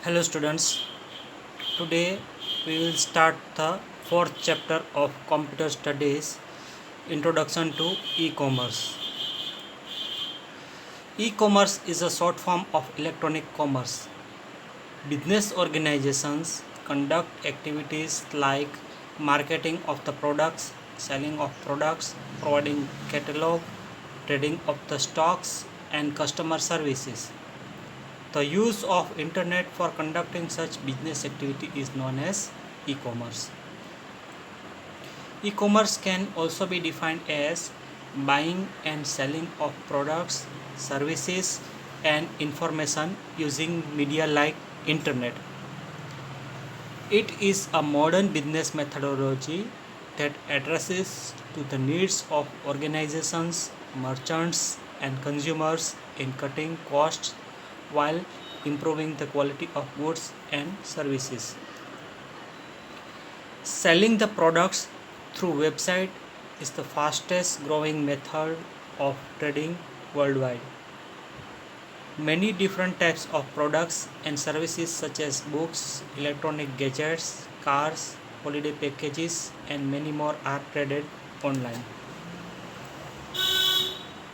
Hello students, today we will start the fourth chapter of Computer Studies, Introduction to E-commerce. E-commerce is a short form of electronic commerce. Business organizations conduct activities like marketing of the products, selling of products, providing catalog, trading of the stocks and customer services. The use of internet for conducting such business activity is known as e-commerce. E-commerce can also be defined as buying and selling of products, services and information using media like internet. It is a modern business methodology that addresses to the needs of organizations, merchants and consumers in cutting costs while improving the quality of goods and services. Selling the products through website is the fastest growing method of trading worldwide. Many different types of products and services such as books, electronic gadgets, cars, holiday packages and many more are traded online.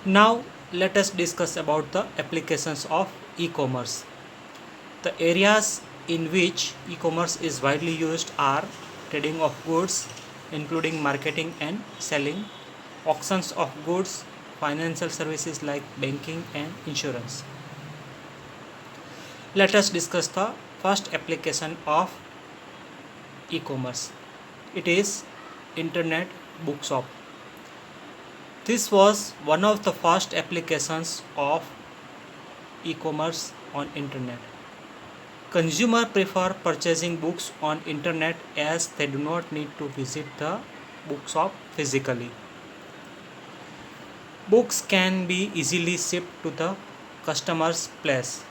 Now let us discuss about the applications of e-commerce. The areas in which e-commerce is widely used are trading of goods, including marketing and selling, auctions of goods, financial services like banking and insurance. Let us discuss the first application of e-commerce. It is Internet Bookshop. This was one of the first applications of e-commerce on internet. Consumers prefer purchasing books on internet as they do not need to visit the bookshop physically. Books can be easily shipped to the customer's place.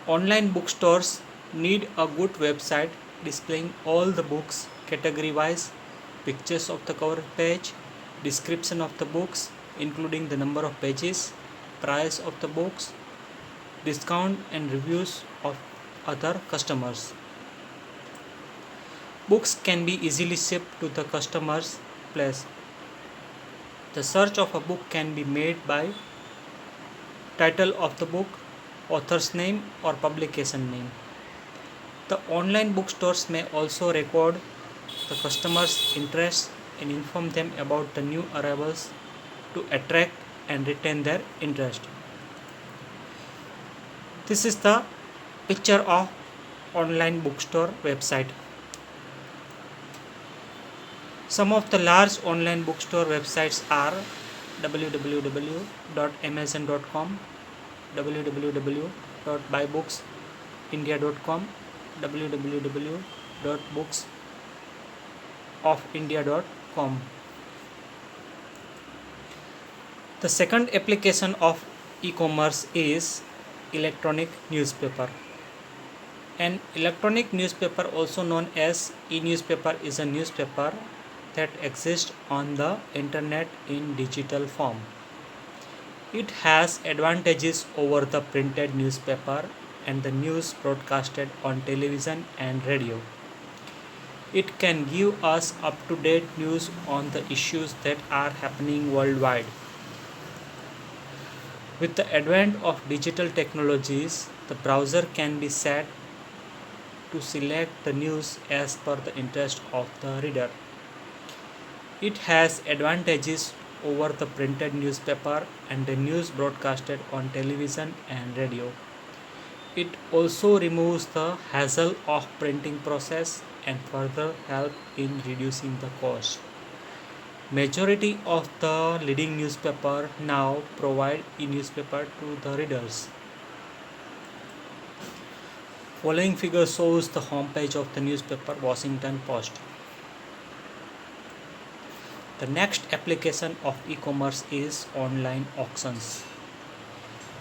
Online bookstores need a good website displaying all the books category-wise, pictures of the cover page, description of the books including the number of pages, price of the books, discount and reviews of other customers. Books can be easily shipped to the customer's place. The search of a book can be made by title of the book, author's name or publication name. The online bookstores may also record the customer's interest and inform them about the new arrivals to attract and retain their interest. This is the picture of online bookstore website. Some of the large online bookstore websites are www.amazon.com, www.buybooks.india.com, www.booksofindia.com. The second application of e-commerce is electronic newspaper. An electronic newspaper, also known as e-newspaper, is a newspaper that exists on the internet in digital form. It has advantages over the printed newspaper and the news broadcasted on television and radio. It can give us up-to-date news on the issues that are happening worldwide. With the advent of digital technologies, the browser can be set to select the news as per the interest of the reader. It has advantages over the printed newspaper and the news broadcasted on television and radio. It also removes the hassle of printing process and further help in reducing the cost. Majority of the leading newspaper now provide e-newspaper to the readers. Following figure shows the homepage of the newspaper Washington Post. The next application of e-commerce is online auctions.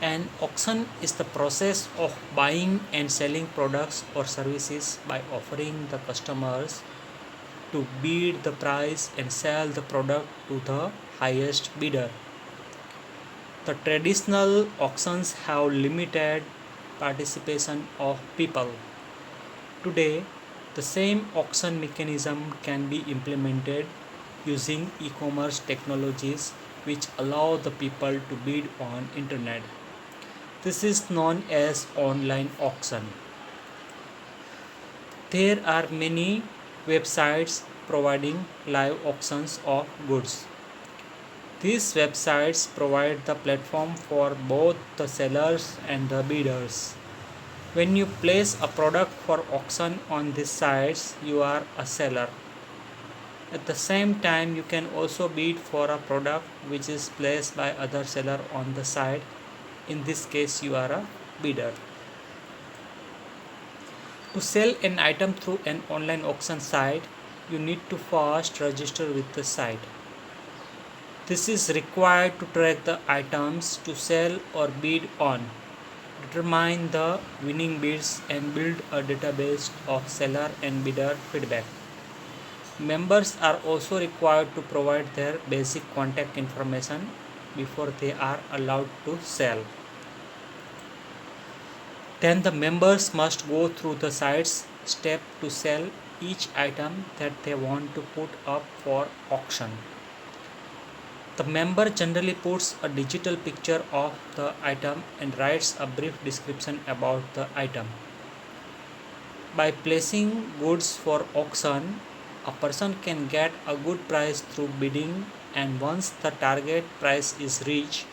An auction is the process of buying and selling products or services by offering the customers to bid the price and sell the product to the highest bidder. The traditional auctions have limited participation of people. Today, the same auction mechanism can be implemented using e-commerce technologies which allow the people to bid on internet. This is known as online auction. There are many websites providing live auctions of goods. These websites provide the platform for both the sellers and the bidders. When you place a product for auction on these sites, you are a seller. At the same time, you can also bid for a product which is placed by other seller on the site. In this case, you are a bidder. To sell an item through an online auction site, you need to first register with the site. This is required to track the items to sell or bid on, determine the winning bids, and build a database of seller and bidder feedback. Members are also required to provide their basic contact information before they are allowed to sell. Then the members must go through the site's step to sell each item that they want to put up for auction. The member generally puts a digital picture of the item and writes a brief description about the item. By placing goods for auction, a person can get a good price through bidding, and once the target price is reached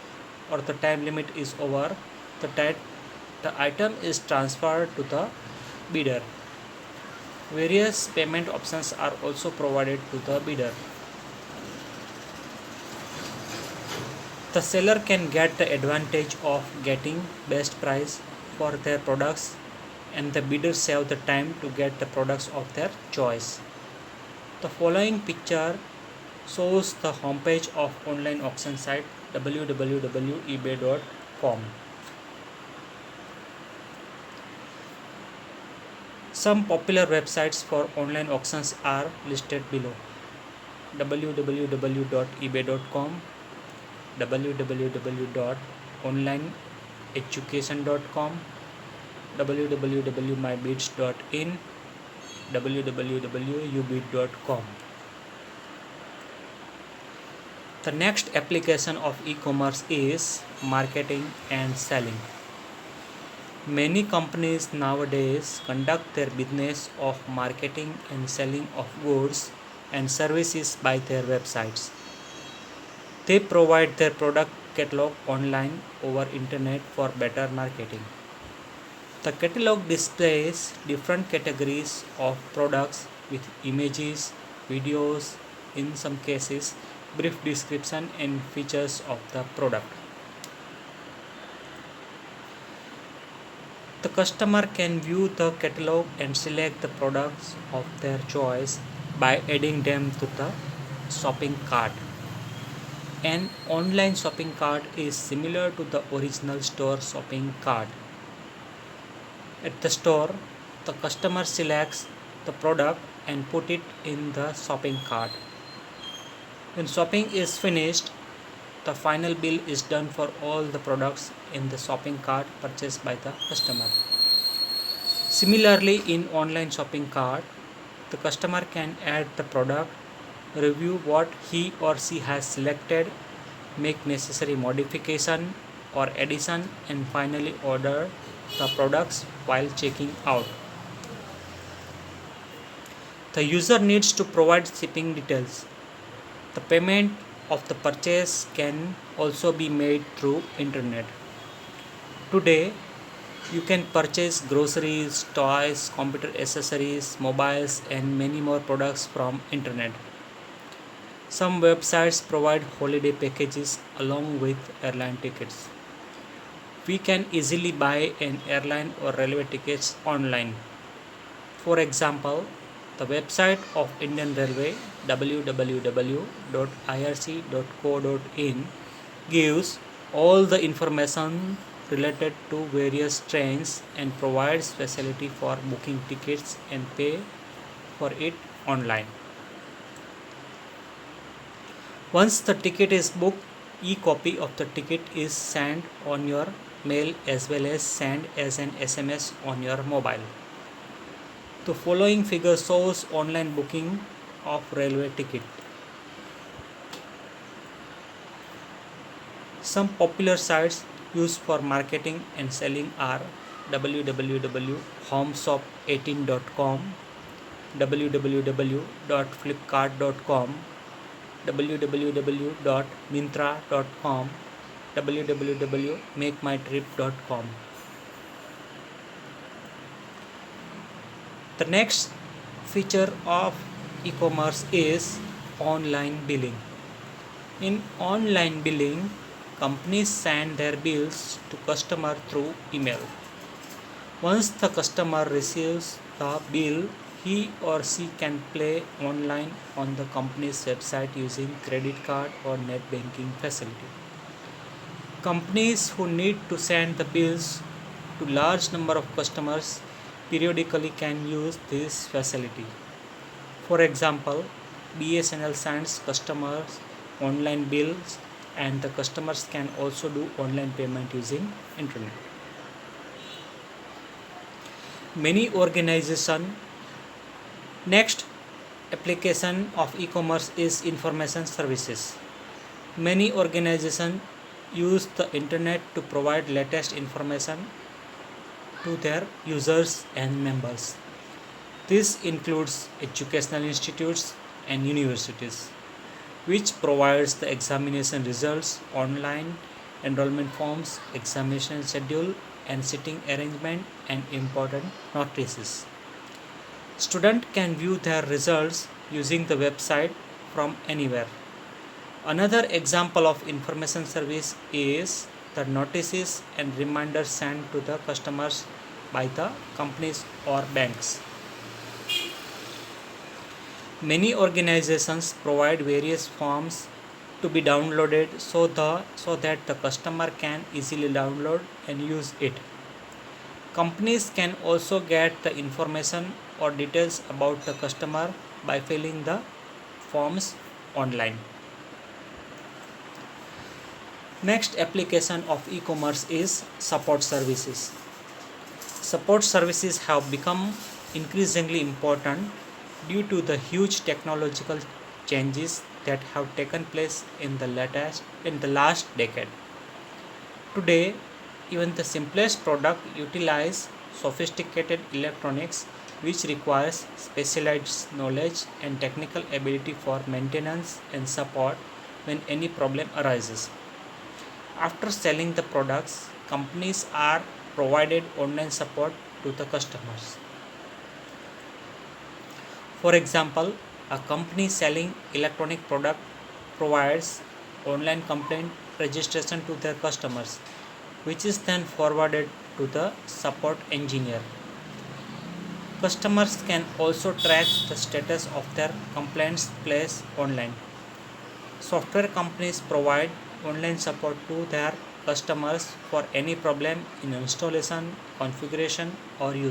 or the time limit is over, the item is transferred to the bidder. Various payment options are also provided to the bidder. The seller can get the advantage of getting best price for their products, and the bidder save the time to get the products of their choice. The following picture shows the homepage of online auction site www.ebay.com. Some popular websites for online auctions are listed below: www.ebay.com, www.onlineeducation.com, www.mybids.in, www.ubid.com. The next application of e-commerce is marketing and selling. Many companies nowadays conduct their business of marketing and selling of goods and services by their websites. They provide their product catalog online over internet for better marketing. The catalog displays different categories of products with images, videos, in some cases, brief description and features of the product. The customer can view the catalog and select the products of their choice by adding them to the shopping cart. An online shopping cart is similar to the original store shopping cart. At the store, the customer selects the product and put it in the shopping cart. When shopping is finished, the final bill is done for all the products in the shopping cart purchased by the customer. Similarly, in online shopping cart, the customer can add the product, review what he or she has selected, make necessary modification or addition, and finally order the products while checking out. The user needs to provide shipping details. The payment of the purchase can also be made through internet. Today, you can purchase groceries, toys, computer accessories, mobiles, and many more products from internet. Some websites provide holiday packages along with airline tickets. We can easily buy an airline or railway tickets online. For example, the website of Indian Railway www.irc.co.in gives all the information related to various trains and provides facility for booking tickets and pay for it online. Once the ticket is booked, e-copy of the ticket is sent on your mail as well as send as an SMS on your mobile. The following figure shows online booking of railway ticket. Some popular sites used for marketing and selling are www.homeshop18.com, www.flipkart.com, www.mintra.com, www.makemytrip.com. The next feature of e-commerce is online billing. In online billing, companies send their bills to customer through email. Once the customer receives the bill, he or she can pay online on the company's website using credit card or net banking facility. Companies who need to send the bills to large number of customers periodically can use this facility. For example, BSNL sends customers online bills and the customers can also do online payment using internet. Many organizations. Next application of e-commerce is information services. Many organizations use the internet to provide latest information to their users and members. This includes educational institutes and universities, which provides the examination results, online enrollment forms, examination schedule, and sitting arrangement and important notices. Students can view their results using the website from anywhere. Another example of information service is the notices and reminders sent to the customers by the companies or banks. Many organizations provide various forms to be downloaded so that the customer can easily download and use it. Companies can also get the information or details about the customer by filling the forms online. Next application of e-commerce is support services. Support services have become increasingly important due to the huge technological changes that have taken place in the last decade. Today, even the simplest product utilize sophisticated electronics which requires specialized knowledge and technical ability for maintenance and support when any problem arises. After selling the products, companies are provided online support to the customers. For example, a company selling electronic product provides online complaint registration to their customers, which is then forwarded to the support engineer. Customers can also track the status of their complaints placed online. Software companies provide online support to their customers for any problem in installation, configuration, or use.